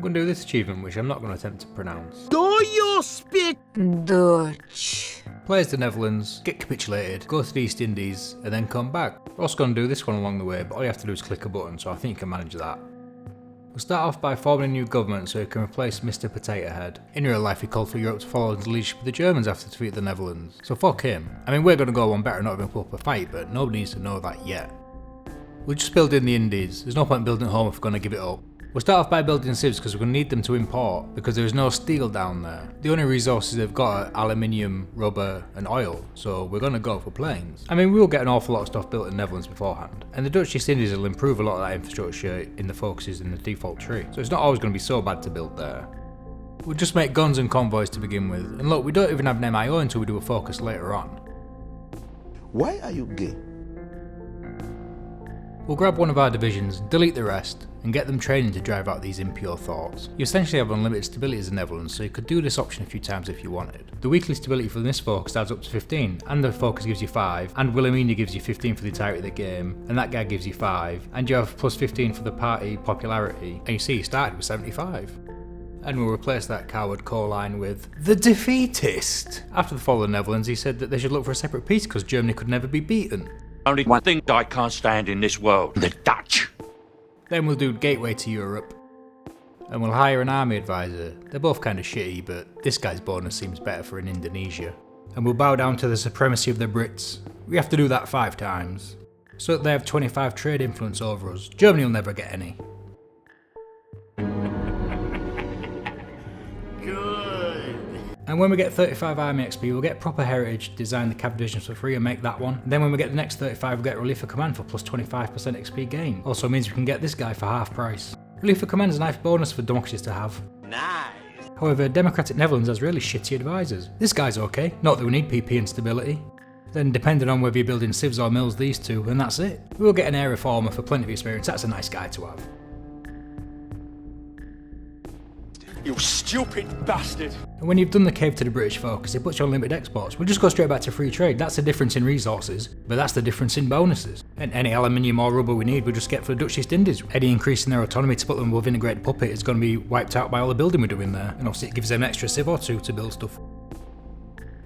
going to do this achievement, which I'm not going to attempt to pronounce. Do you speak Dutch? Play as the Netherlands, get capitulated, go to the East Indies, and then come back. We're also going to do this one along the way, but all you have to do is click a button, so I think you can manage that. We'll start off by forming a new government so he can replace Mr. Potato Head. In real life he called for Europe to follow the leadership of the Germans after defeating the Netherlands, so fuck him. I mean, we're going to go one better, not even put up a fight, but nobody needs to know that yet. We'll just build in the Indies. There's no point building home if we're going to give it up. We'll start off by building civs because we're going to need them to import, because there is no steel down there. The only resources they've got are aluminium, rubber and oil, so we're going to go for planes. I mean, we will get an awful lot of stuff built in the Netherlands beforehand, and the Dutch East Indies will improve a lot of that infrastructure in the focuses in the default tree, so it's not always going to be so bad to build there. We'll just make guns and convoys to begin with, and look, we don't even have an MIO until we do a focus later on. Why are you gay? We'll grab one of our divisions, delete the rest, and get them training to drive out these impure thoughts. You essentially have unlimited stability as the Netherlands, so you could do this option a few times if you wanted. The weekly stability for this focus adds up to 15, and the focus gives you 5, and Wilhelmina gives you 15 for the entirety of the game, and that guy gives you 5, and you have plus 15 for the party popularity, and you see you started with 75. And we'll replace that coward line with the defeatist. After the fall of the Netherlands, he said that they should look for a separate peace because Germany could never be beaten. Only one thing I can't stand in this world, the Dutch. Then we'll do Gateway to Europe, and we'll hire an army advisor. They're both kind of shitty, but this guy's bonus seems better for in Indonesia. And we'll bow down to the supremacy of the Brits. We have to do that 5 times, so that they have 25 trade influence over us. Germany will never get any. And when we get 35 army XP, we'll get proper heritage, design the Capitalization for free and make that one. And then when we get the next 35, we'll get Relief for Command for plus 25% XP gain. Also means we can get this guy for half price. Relief for Command is a nice bonus for democracies to have. Nice. However, Democratic Netherlands has really shitty advisors. This guy's okay, not that we need PP and stability. Then depending on whether you're building civs or mills, these two, and that's it. We'll get an air reformer for plenty of experience, that's a nice guy to have. You stupid bastard. And when you've done the cave to the British focus, it puts you on limited exports. We'll just go straight back to free trade. That's the difference in resources, but that's the difference in bonuses. And any aluminium or rubber we need, we'll just get for the Dutch East Indies. Any increase in their autonomy to put them above integrated puppet is going to be wiped out by all the building we're doing there. And obviously it gives them an extra civ or 2 to build stuff.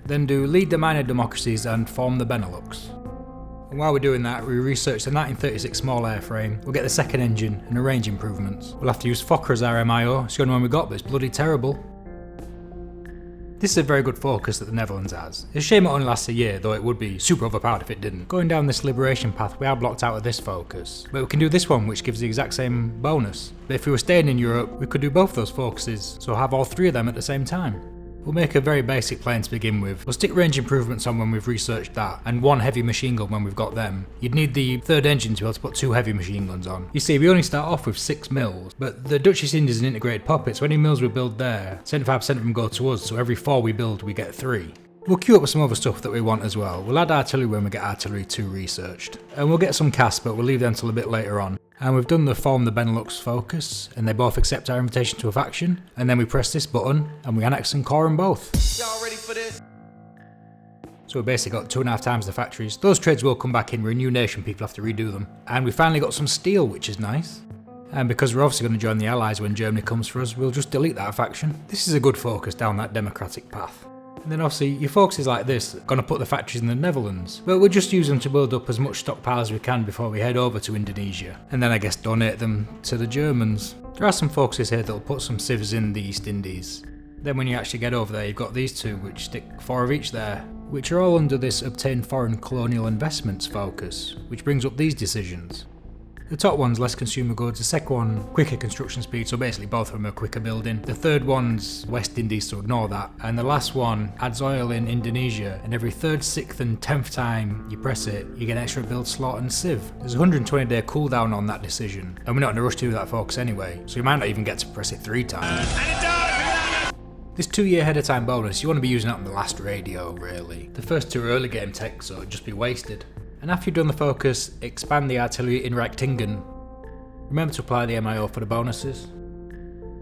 Then do lead the minor democracies and form the Benelux. And while we're doing that, we research the 1936 small airframe, we'll get the second engine and the range improvements. We'll have to use Fokker as our MIO, it's the only one we got, but it's bloody terrible. This is a very good focus that the Netherlands has. It's a shame it only lasts a year, though it would be super overpowered if it didn't. Going down this liberation path, we are blocked out of this focus. But we can do this one, which gives the exact same bonus. But if we were staying in Europe, we could do both those focuses, so have all 3 of them at the same time. We'll make a very basic plane to begin with. We'll stick range improvements on when we've researched that, and 1 heavy machine gun when we've got them. You'd need the 3rd engine to be able to put 2 heavy machine guns on. You see, we only start off with 6 mills, but the Dutch East Indies is an integrated puppet, so any mills we build there, 75% of them go to us, so every 4 we build we get 3. We'll queue up with some other stuff that we want as well. We'll add artillery when we get artillery 2 researched. And we'll get some cast, but we'll leave them till a bit later on. And we've done the form the Benelux focus, and they both accept our invitation to a faction. And then we press this button, and we annex and core them both. Y'all ready for this? So we basically got 2.5 times the factories. Those trades will come back in, we're a new nation, people have to redo them. And we finally got some steel, which is nice. And because we're obviously going to join the Allies when Germany comes for us, we'll just delete that faction. This is a good focus down that democratic path. And then obviously your focuses like this are going to put the factories in the Netherlands, but we'll just use them to build up as much stockpile as we can before we head over to Indonesia, and then I guess donate them to the Germans. There are some focuses here that'll put some civs in the East Indies. Then when you actually get over there, you've got these 2 which stick 4 of each there, which are all under this obtain foreign colonial investments focus, which brings up these decisions. The top one's less consumer goods, the second one quicker construction speed, so basically both of them are quicker building. The third one's West Indies, so ignore that. And the last one adds oil in Indonesia, and every 3rd, 6th and 10th time you press it, you get an extra build slot and civ. There's a 120-day cooldown on that decision, and we're not in a rush to do that focus anyway, so you might not even get to press it 3 times. This 2-year ahead of time bonus, you want to be using that on the last radio, really. The first 2 are early game tech, so it'd just be wasted. And after you've done the focus, expand the artillery in Reichtingen. Remember to apply the MIO for the bonuses.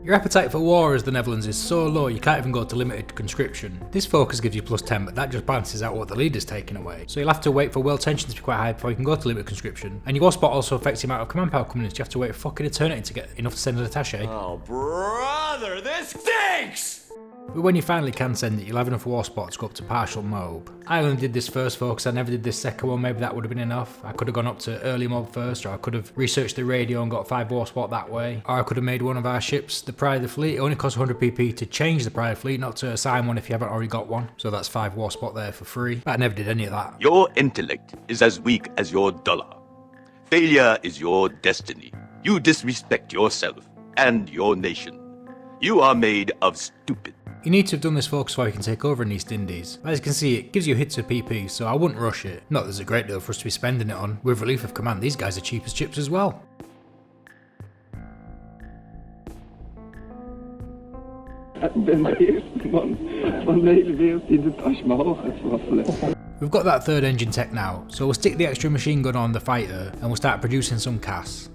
Your appetite for war as the Netherlands is so low you can't even go to limited conscription. This focus gives you +10, but that just balances out what the leader's taking away. So you'll have to wait for world tensions to be quite high before you can go to limited conscription. And your war spot also affects the amount of command power coming in, so you have to wait a fucking eternity to get enough to send an attaché. Oh, brother, this stinks! But when you finally can send it, you'll have enough war spots to go up to partial mob. I only did this first focus, I never did this second one, maybe that would have been enough. I could have gone up to early mob first, or I could have researched the radio and got 5 war spot that way. Or I could have made one of our ships the pride of the fleet. It only costs 100 PP to change the pride of the fleet, not to assign one if you haven't already got one. So that's 5 war spot there for free. But I never did any of that. Your intellect is as weak as your dollar. Failure is your destiny. You disrespect yourself and your nation. You are made of stupid. You need to have done this focus before you can take over in East Indies. As you can see, it gives you hits of PP, so I wouldn't rush it. Not that there's a great deal for us to be spending it on. With relief of command, these guys are cheap as chips as well. We've got that third engine tech now, so we'll stick the extra machine gun on the fighter and we'll start producing some CAS.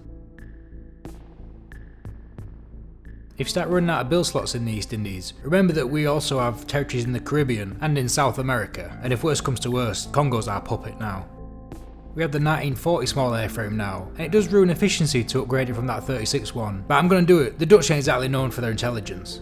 If you start running out of build slots in the East Indies, remember that we also have territories in the Caribbean and in South America, and if worse comes to worse, Congo's our puppet now. We have the 1940 small airframe now, and it does ruin efficiency to upgrade it from that 36 one, but I'm going to do it. The Dutch ain't exactly known for their intelligence.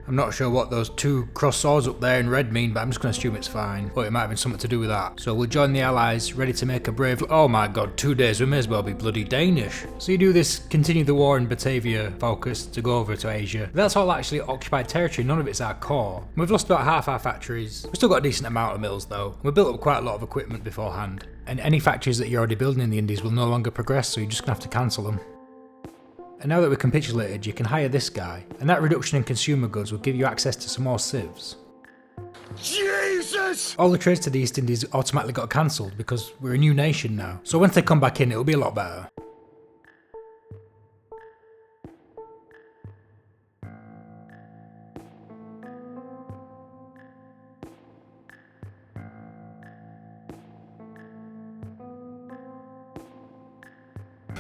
I'm not sure what those 2 cross swords up there in red mean, but I'm just going to assume it's fine. But it might have been something to do with that. So we'll join the Allies, ready to make a brave... Oh my god, 2 days, we may as well be bloody Danish. So you do this, continue the war in Batavia focus to go over to Asia. That's all actually occupied territory, none of it's our core. We've lost about half our factories. We've still got a decent amount of mills though. We built up quite a lot of equipment beforehand. And any factories that you're already building in the Indies will no longer progress, so you're just going to have to cancel them. And now that we're capitulated, you can hire this guy, and that reduction in consumer goods will give you access to some more civs. Jesus! All the trades to the East Indies automatically got cancelled because we're a new nation now, so once they come back in it'll be a lot better.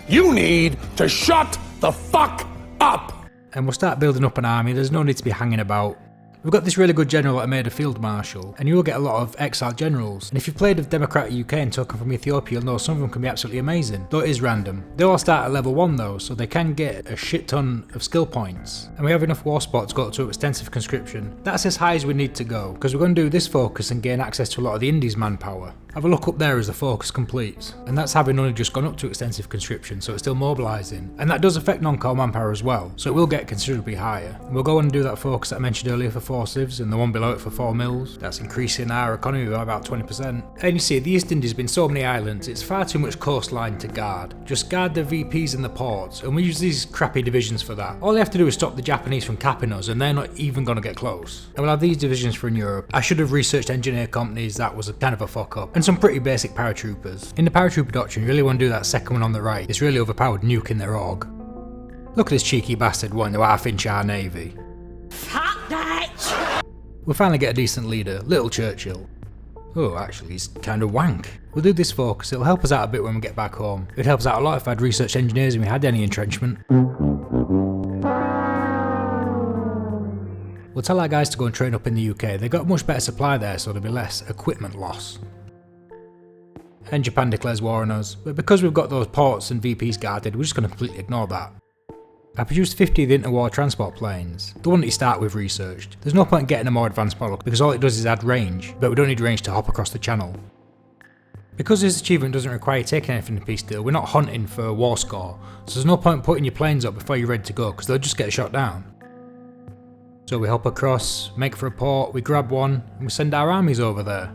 You need to shut the fuck up! And we'll start building up an army, there's no need to be hanging about. We've got this really good general that I made a field marshal, and you will get a lot of exiled generals. And if you've played with Democratic UK and Token from Ethiopia, you'll know some of them can be absolutely amazing, though it is random. They all start at level 1 though, so they can get a shit ton of skill points. And we have enough war spots to go to extensive conscription. That's as high as we need to go, because we're going to do this focus and gain access to a lot of the Indies manpower. Have a look up there as the focus completes, and that's having only just gone up to extensive conscription, so it's still mobilising. And that does affect non-core manpower as well, so it will get considerably higher. And we'll go on and do that focus that I mentioned earlier for 4 civs, and the one below it for 4 mills. That's increasing our economy by about 20%. And you see, the East Indies have been so many islands, it's far too much coastline to guard. Just guard the VPs and the ports, and we use these crappy divisions for that. All they have to do is stop the Japanese from capping us, and they're not even going to get close. And we'll have these divisions for in Europe. I should have researched engineer companies, that was a kind of a fuck up. And some pretty basic paratroopers. In the paratrooper doctrine, you really want to do that second one on the right. It's really overpowered nuking their org. Look at this cheeky bastard wanting to half-inch our navy. Fuck that! We'll finally get a decent leader, little Churchill. Oh, actually, he's kind of wank. We'll do this focus, it'll help us out a bit when we get back home. It'd help us out a lot if I had researched engineers and we had any entrenchment. We'll tell our guys to go and train up in the UK. They've got much better supply there, so there'll be less equipment loss. And Japan declares war on us, but because we've got those ports and VPs guarded, we're just going to completely ignore that. I produced 50 of the interwar transport planes, the one that you start with researched. There's no point in getting a more advanced model because all it does is add range, but we don't need range to hop across the channel. Because this achievement doesn't require you taking anything in peace deal, we're not hunting for a war score, so there's no point in putting your planes up before you're ready to go because they'll just get shot down. So we hop across, make for a port, we grab one, and we send our armies over there.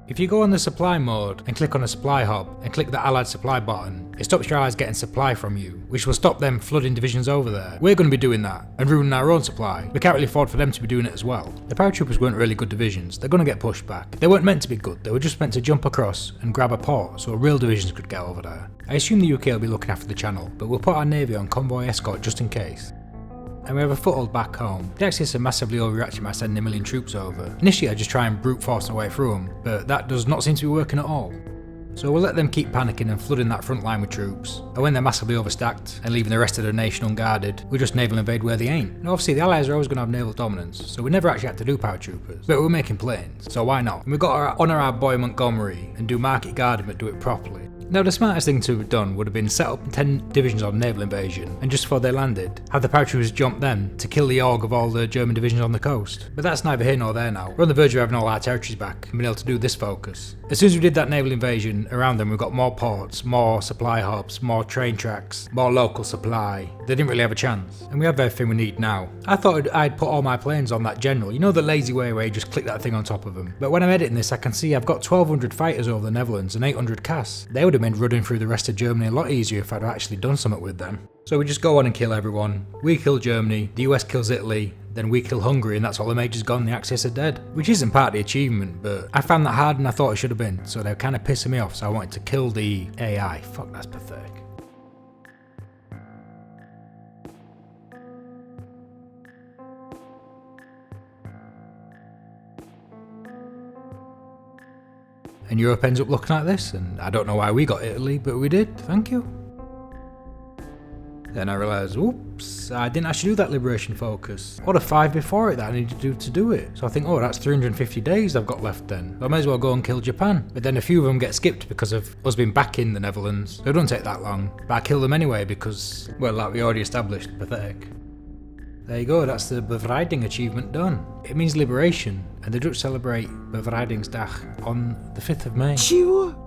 If you go on the supply mode and click on a supply hub and click the allied supply button, it stops your allies getting supply from you, which will stop them flooding divisions over there. We're going to be doing that and ruining our own supply. We can't really afford for them to be doing it as well. The paratroopers weren't really good divisions, they're going to get pushed back. They weren't meant to be good, they were just meant to jump across and grab a port so real divisions could get over there. I assume the UK will be looking after the channel, but we'll put our navy on convoy escort just in case. and we have a foothold back home. The Axis are massively overreacting by sending 1 million troops over. Initially I just try and brute force our way through them, but that does not seem to be working at all. So we'll let them keep panicking and flooding that front line with troops, and when they're massively overstacked and leaving the rest of the nation unguarded, we just naval invade where they ain't. And obviously the Allies are always going to have naval dominance, so we never actually had to do paratroopers, but we're making planes, so why not? And we've got to honour our boy Montgomery and do market guarding but do it properly. Now the smartest thing to have done would have been set up 10 divisions on naval invasion, and just before they landed, have the paratroopers jump them to kill the org of all the German divisions on the coast. But that's neither here nor there now. We're on the verge of having all our territories back and being able to do this focus. As soon as we did that naval invasion, around them we've got more ports, more supply hubs, more train tracks, more local supply. They didn't really have a chance, and we have everything we need now. I thought I'd put all my planes on that general, you know the lazy way where you just click that thing on top of them. But when I'm editing this I can see I've got 1200 fighters over the Netherlands and 800 CAS. They would have made running through the rest of Germany a lot easier if I'd actually done something with them. So we just go on and kill everyone. We kill Germany, the US kills Italy, then we kill Hungary, and that's all the majors gone, the Axis are dead. Which isn't part of the achievement, but I found that harder than I thought it should have been, so they were kind of pissing me off, so I wanted to kill the AI. Fuck, that's pathetic. And Europe ends up looking like this, and I don't know why we got Italy, but we did, thank you. Then I realised, oops, I didn't actually do that liberation focus. Or the 5 before it that I needed to do it. So I think, oh, that's 350 days I've got left then. I may as well go and kill Japan. But then a few of them get skipped because of us being back in the Netherlands. So it doesn't take that long. But I kill them anyway because, well, like we already established, pathetic. There you go, that's the Bevrijding achievement done. It means liberation, and the Dutch celebrate Bevrijdingsdag on the 5th of May. Sure.